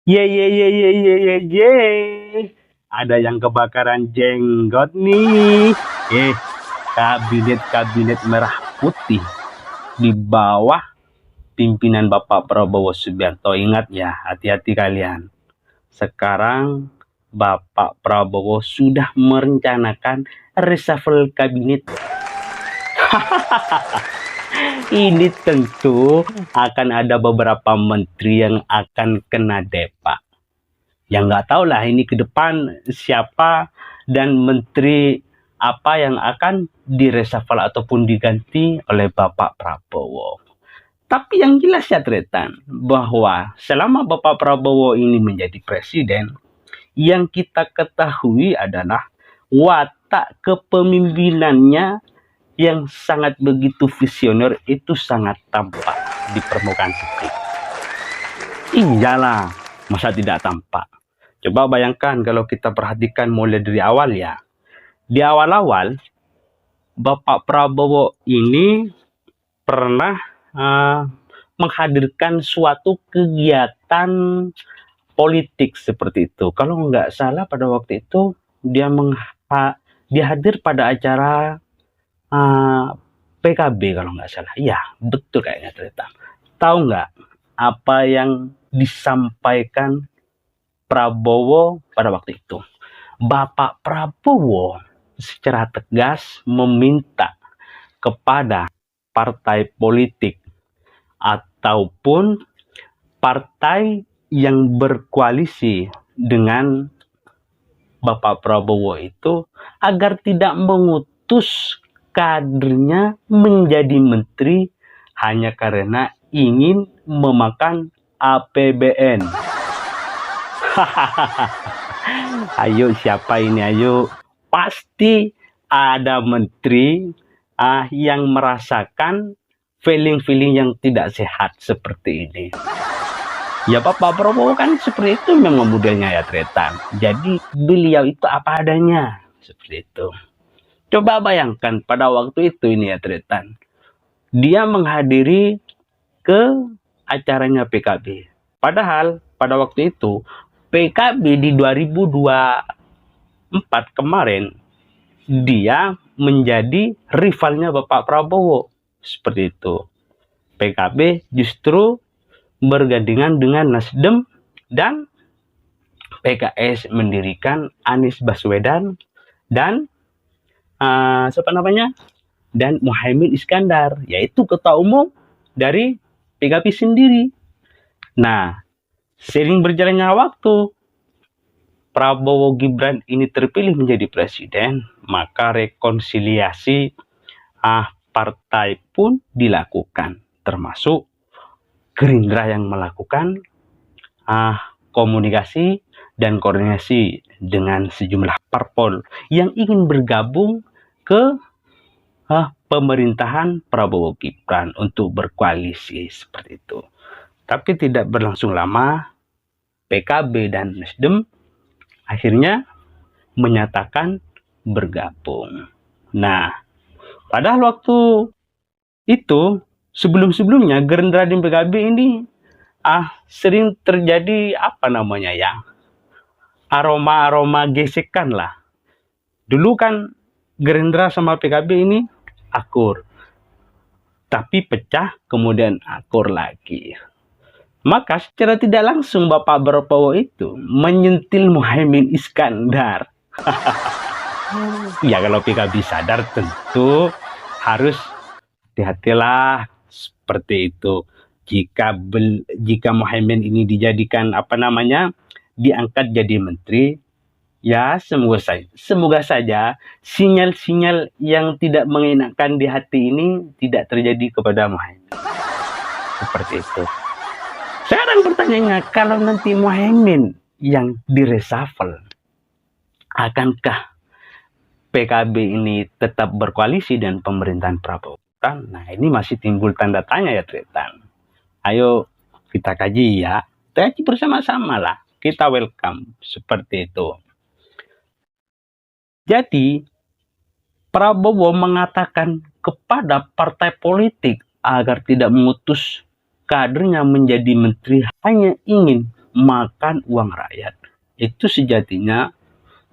Ye ye ye ye ye ye ye. Ada yang kebakaran jenggot nih. Kabinet merah putih di bawah pimpinan Bapak Prabowo Subianto. Ingat ya, hati-hati kalian. Sekarang Bapak Prabowo sudah merencanakan reshuffle kabinet. Ini tentu akan ada beberapa menteri yang akan kena depak. Ya nggak tahu lah ini ke depan siapa dan menteri apa yang akan direshuffle ataupun diganti oleh Bapak Prabowo. Tapi yang jelas ya Tretan, bahwa selama Bapak Prabowo ini menjadi presiden, yang kita ketahui adalah watak kepemimpinannya yang sangat begitu visioner itu sangat tampak di permukaan publik. Iyalah, masa tidak tampak? Coba bayangkan kalau kita perhatikan mulai dari awal ya. Di awal-awal, Bapak Prabowo ini pernah menghadirkan suatu kegiatan politik seperti itu. Kalau nggak salah pada waktu itu dia hadir pada acara PKB kalau nggak salah. Ya, betul kayaknya ternyata. Tahu nggak apa yang disampaikan Prabowo pada waktu itu? Bapak Prabowo secara tegas meminta kepada partai politik ataupun partai yang berkoalisi dengan Bapak Prabowo itu agar tidak mengutus kadernya menjadi menteri hanya karena ingin memakan APBN. Ayo siapa ini ayo? Pasti ada menteri yang merasakan feeling-feeling yang tidak sehat seperti ini. Ya Bapak Prabowo kan seperti itu memang modelnya ya Tretan. Jadi beliau itu apa adanya seperti itu. Coba bayangkan pada waktu itu ini ya Tretan. Dia menghadiri ke acaranya PKB. Padahal pada waktu itu PKB di 2024 kemarin dia menjadi rivalnya Bapak Prabowo. Seperti itu. PKB justru bergandengan dengan Nasdem dan PKS mendirikan Anies Baswedan dan dan Muhaimin Iskandar, yaitu ketua umum dari PKB sendiri. Nah, seiring berjalannya waktu, Prabowo Gibran ini terpilih menjadi presiden, maka rekonsiliasi partai pun dilakukan, termasuk Gerindra yang melakukan komunikasi dan koordinasi dengan sejumlah parpol yang ingin bergabung ke pemerintahan Prabowo Gibran untuk berkoalisi seperti itu. Tapi tidak berlangsung lama, PKB dan Nasdem akhirnya menyatakan bergabung. Nah, padahal waktu itu sebelum-sebelumnya Gerindra dan PKB ini sering terjadi aroma-aroma gesekan lah. Dulu kan Gerindra sama PKB ini akur, tapi pecah kemudian akur lagi. Maka secara tidak langsung Bapak Prabowo itu menyentil Muhaimin Iskandar. Ya kalau PKB sadar tentu harus hati-hatilah seperti itu. Jika Muhaimin ini dijadikan diangkat jadi menteri, ya semoga saja sinyal-sinyal yang tidak mengenakan di hati ini tidak terjadi kepada Muhaimin. Seperti itu. Sekarang pertanyaannya, kalau nanti Muhaimin yang direshuffle, akankah PKB ini tetap berkoalisi dan pemerintahan Prabowo? Nah, ini masih timbul tanda tanya ya Tretan. Ayo kita kaji ya. Kaji bersama-sama lah. Kita welcome seperti itu. Jadi Prabowo mengatakan kepada partai politik agar tidak mengutus kadernya menjadi menteri hanya ingin makan uang rakyat itu sejatinya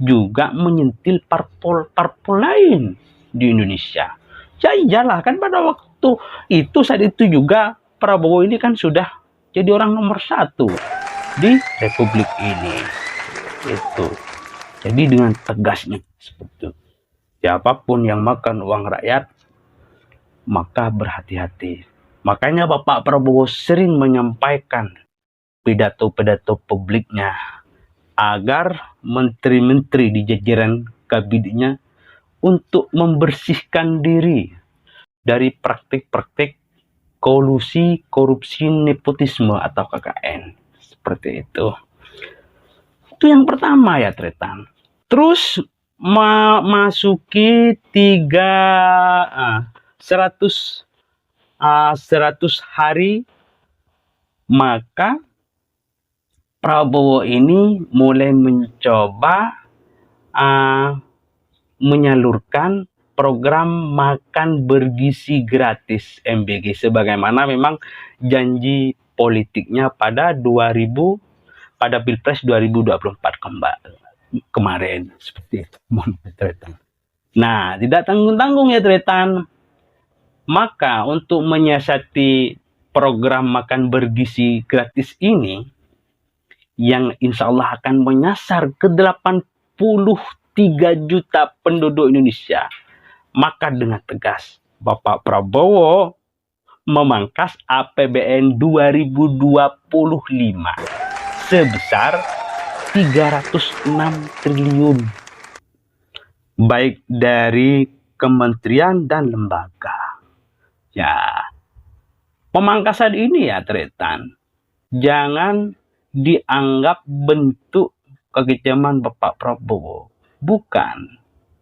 juga menyentil parpol-parpol lain di Indonesia. Ya iyalah, kan pada waktu itu, saat itu juga Prabowo ini kan sudah jadi orang nomor 1 di Republik ini. Itu. Jadi dengan tegasnya seperti itu. Siapapun yang makan uang rakyat, maka berhati-hati. Makanya Bapak Prabowo sering menyampaikan pidato-pidato publiknya agar menteri-menteri di jajaran kabinetnya untuk membersihkan diri dari praktik-praktik kolusi, korupsi, nepotisme atau KKN. Seperti itu. Itu yang pertama ya, Tretan. Terus memasuki 100 hari, maka Prabowo ini mulai mencoba menyalurkan program makan bergizi gratis MBG sebagaimana memang janji politiknya pada Pilpres 2024 kemarin seperti itu. Nah, tidak tanggung-tanggung ya, Tretan. Maka untuk menyiasati program makan bergizi gratis ini yang insya Allah akan menyasar ke 83 juta penduduk Indonesia, maka dengan tegas Bapak Prabowo memangkas APBN 2025 sebesar 306 triliun baik dari kementerian dan lembaga. Ya, pemangkasan ini ya, Tretan, jangan dianggap bentuk kekejaman Bapak Prabowo. Bukan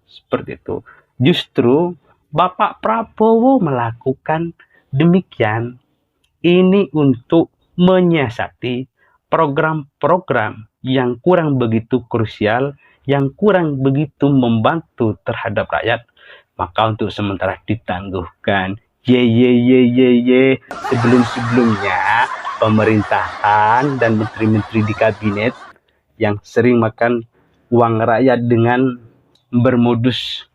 seperti itu. Justru Bapak Prabowo melakukan demikian ini untuk menyiasati program-program yang kurang begitu krusial, yang kurang begitu membantu terhadap rakyat, maka untuk sementara ditangguhkan. Sebelum-sebelumnya pemerintahan dan menteri-menteri di kabinet yang sering makan uang rakyat dengan bermodus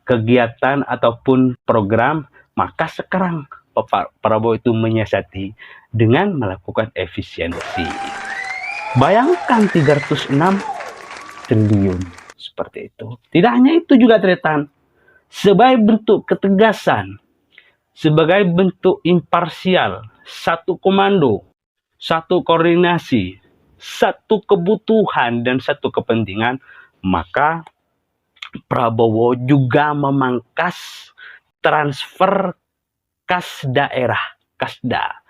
kegiatan ataupun program, maka sekarang Bapak Prabowo itu menyiasati dengan melakukan efisiensi. Bayangkan 306 triliun seperti itu. Tidak hanya itu juga, Tretan, sebagai bentuk ketegasan, sebagai bentuk imparsial, satu komando, satu koordinasi, satu kebutuhan dan satu kepentingan, maka Prabowo juga memangkas transfer kas daerah, kasda.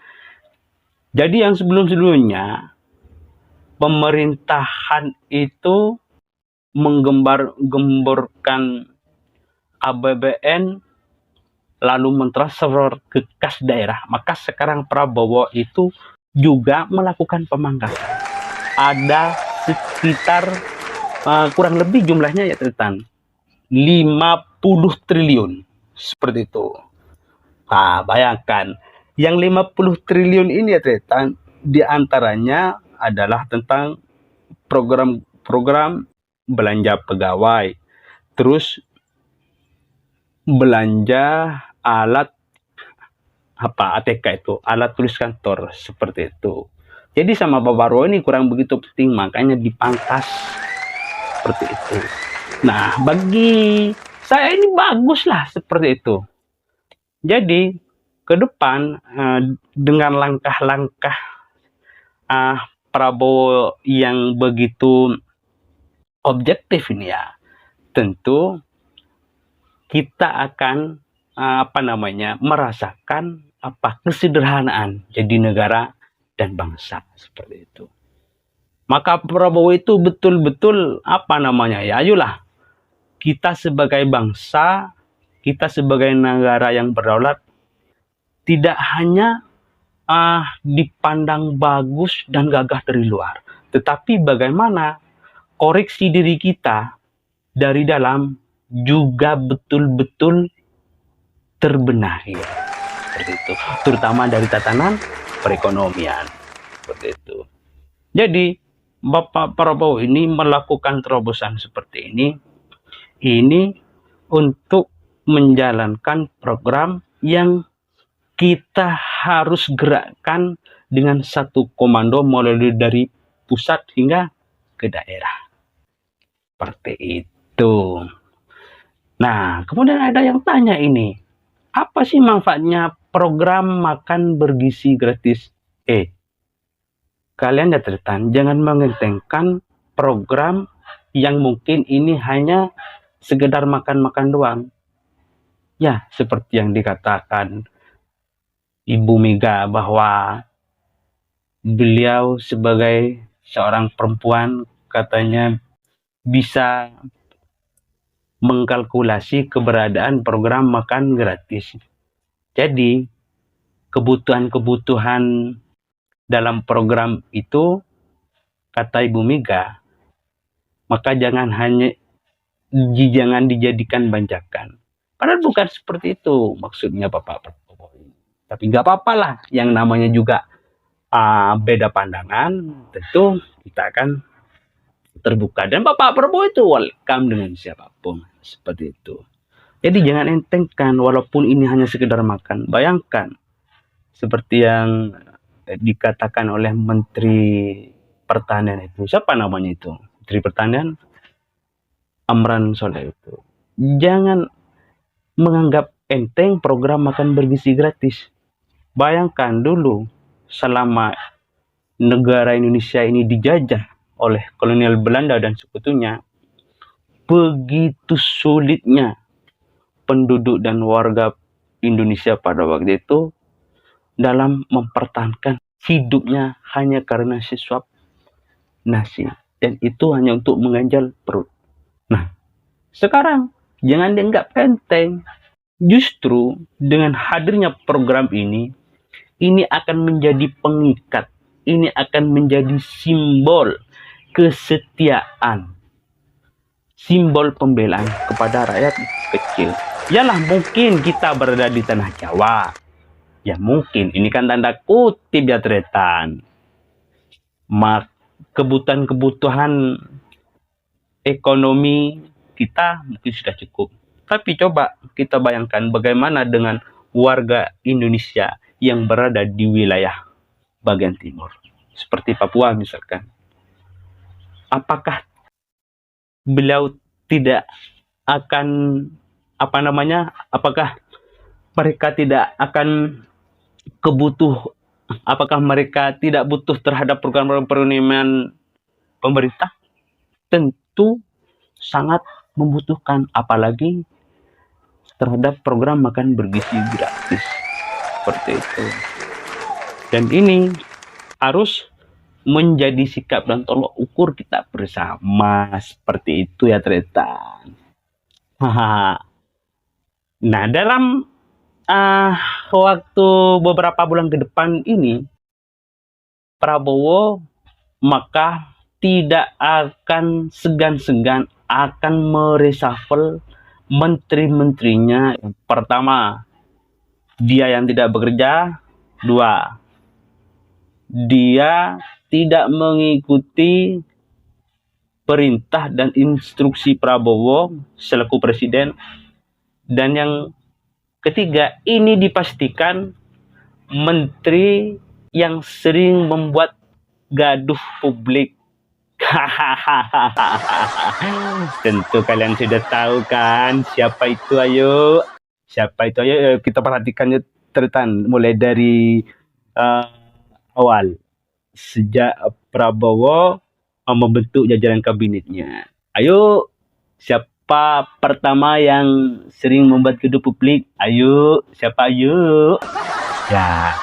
Jadi yang sebelum-sebelumnya pemerintahan itu menggembar-gemborkan APBN lalu mentransfer ke kas daerah, maka sekarang Prabowo itu juga melakukan pemangkasan. Ada sekitar kurang lebih jumlahnya ya, Tretan, 50 triliun seperti itu. Nah, bayangkan yang 50 triliun ini ya, Tretan, diantaranya adalah tentang program belanja pegawai, terus belanja alat ATK itu, alat tulis kantor seperti itu. Jadi sama Bapak Prabowo ini kurang begitu penting, makanya dipangkas seperti itu. Nah, bagi saya ini baguslah seperti itu. Jadi ke depan dengan langkah-langkah Prabowo yang begitu objektif ini ya, tentu kita akan merasakan kesederhanaan jadi negara dan bangsa seperti itu. Maka Prabowo itu betul-betul ya, ayolah kita sebagai bangsa, kita sebagai negara yang berdaulat tidak hanya dipandang bagus dan gagah dari luar, tetapi bagaimana koreksi diri kita dari dalam juga betul-betul terbenahi seperti itu, terutama dari tatanan perekonomian seperti itu. Jadi Bapak Prabowo ini melakukan terobosan seperti ini untuk menjalankan program yang kita harus gerakkan dengan satu komando mulai dari pusat hingga ke daerah. Seperti itu. Nah, kemudian ada yang tanya ini, apa sih manfaatnya program makan bergizi gratis? Kalian catatan, jangan mengentengkan program yang mungkin ini hanya sekedar makan-makan doang. Ya, seperti yang dikatakan Ibu Mega bahwa beliau sebagai seorang perempuan katanya bisa mengkalkulasi keberadaan program makan gratis. Jadi, kebutuhan-kebutuhan dalam program itu, kata Ibu Mega, maka jangan dijadikan banjakan. Padahal bukan seperti itu maksudnya Bapak Prabowo. Tapi nggak apa-apa lah, yang namanya juga beda pandangan, tentu kita akan terbuka. Dan Bapak Prabowo itu welcome dengan siapapun, seperti itu. Jadi jangan entengkan, walaupun ini hanya sekedar makan. Bayangkan, seperti yang dikatakan oleh Menteri Pertanian itu. Siapa namanya itu? Menteri Pertanian Amran Soleh itu. Jangan menganggap enteng program makan bergizi gratis. Bayangkan dulu, selama negara Indonesia ini dijajah oleh kolonial Belanda dan sekutunya, begitu sulitnya penduduk dan warga Indonesia pada waktu itu dalam mempertahankan hidupnya hanya karena sesuap nasi. Dan itu hanya untuk mengganjal perut. Nah, sekarang jangan dianggap enteng. Justru dengan hadirnya program ini akan menjadi pengikat. Ini akan menjadi simbol kesetiaan. Simbol pembelaan kepada rakyat kecil. Yalah, mungkin kita berada di tanah Jawa. Ya mungkin, ini kan tanda kutip ya tretan. Kebutuhan-kebutuhan ekonomi kita mungkin sudah cukup. Tapi coba kita bayangkan bagaimana dengan warga Indonesia yang berada di wilayah bagian timur. Seperti Papua misalkan. Apakah beliau tidak akan, apakah mereka tidak akan apakah mereka tidak butuh terhadap program perekonomian pemerintah? Tentu sangat membutuhkan, apalagi terhadap program makan bergizi gratis seperti itu. Dan ini harus menjadi sikap dan tolok ukur kita bersama, seperti itu ya Tretan. Nah, dalam waktu beberapa bulan ke depan ini, Prabowo maka tidak akan segan-segan akan mereshuffle menteri-menterinya. Pertama, dia yang tidak bekerja. Dua, dia tidak mengikuti perintah dan instruksi Prabowo selaku presiden. Dan yang ketiga, ini dipastikan menteri yang sering membuat gaduh publik. Tentu kalian sudah tahu kan siapa itu, ayo. Siapa itu, ayo kita perhatikan yuk Tretan, mulai dari awal sejak Prabowo membentuk jajaran kabinetnya. Ayo, siapa pertama yang sering membuat gaduh publik? Ayo, siapa? Ayo. Ya,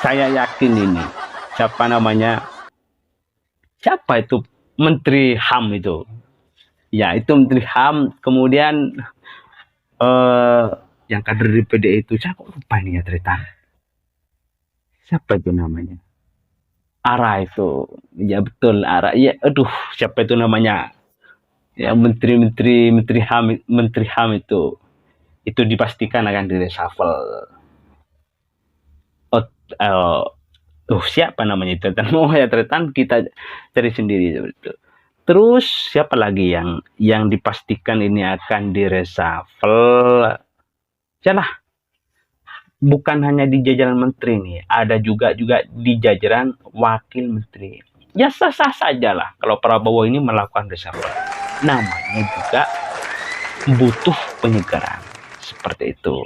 saya yakin ini. Siapa namanya? Siapa itu? Menteri HAM itu. Ya, itu Menteri HAM. Kemudian yang kader di PDI itu, saya kok lupa ini ya Tretan. Siapa itu namanya? Ara itu. Ya betul, Ara. Ya, aduh, siapa itu namanya? Ya, Menteri HAM itu dipastikan akan direshuffle. Siapa namanya itu? Mau ya Tretan, kita cari sendiri seperti itu. Terus siapa lagi yang dipastikan ini akan direshuffle? Yalah, bukan hanya di jajaran menteri nih, ada juga di jajaran wakil menteri. Ya sah-sah saja lah kalau Prabowo ini melakukan reshuffle. Namanya juga butuh penyegaran. Seperti itu.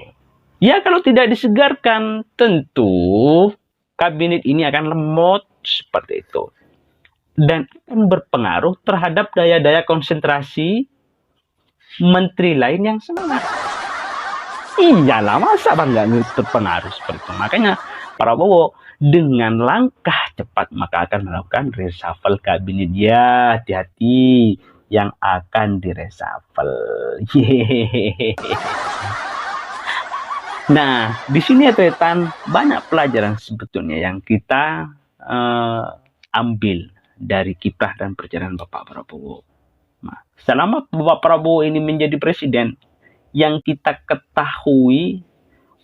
Ya kalau tidak disegarkan, tentu kabinet ini akan lemot seperti itu. Dan akan berpengaruh terhadap daya-daya konsentrasi menteri lain yang semangat. Iyalah, masa bang nggak terpengaruh seperti itu. Makanya Prabowo dengan langkah cepat maka akan melakukan reshuffle kabinet. Ya, hati-hati yang akan direshuffle. Nah, di sini ya Tretan, banyak pelajaran sebetulnya yang kita ambil dari kiprah dan perjalanan Bapak Prabowo. Nah, selama Bapak Prabowo ini menjadi presiden, yang kita ketahui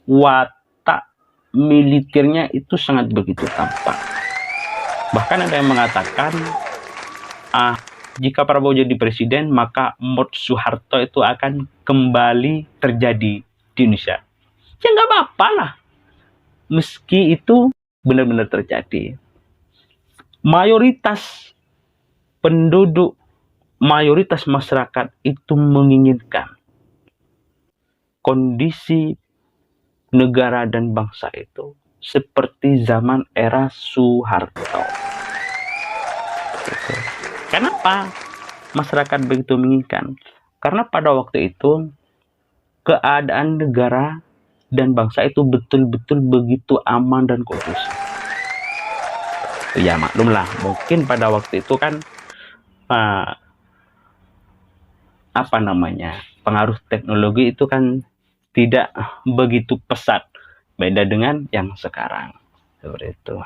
watak militernya itu sangat begitu tampak. Bahkan ada yang mengatakan, jika Prabowo jadi presiden, maka mod Soeharto itu akan kembali terjadi di Indonesia. Ya nggak apa-apa lah. Meski itu benar-benar terjadi. Mayoritas penduduk, mayoritas masyarakat itu menginginkan kondisi negara dan bangsa itu seperti zaman era Soeharto. Kenapa masyarakat begitu menginginkan? Karena pada waktu itu keadaan negara dan bangsa itu betul-betul begitu aman dan kondusif. Ya maklumlah, mungkin pada waktu itu kan pengaruh teknologi itu kan tidak begitu pesat, beda dengan yang sekarang seperti itu.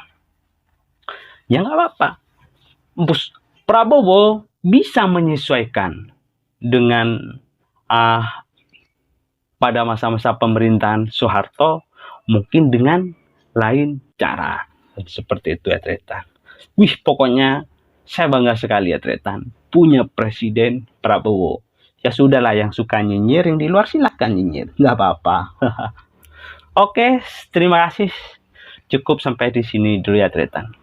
Ya nggak apa-apa, Prabowo bisa menyesuaikan dengan pada masa-masa pemerintahan Soeharto, mungkin dengan lain cara. Seperti itu ya Tretan. Pokoknya saya bangga sekali ya Tretan, punya Presiden Prabowo. Ya sudahlah, yang suka nyinyir, yang di luar silakan nyinyir, nggak apa-apa. Oke, terima kasih. Cukup sampai di sini dulu ya Tretan.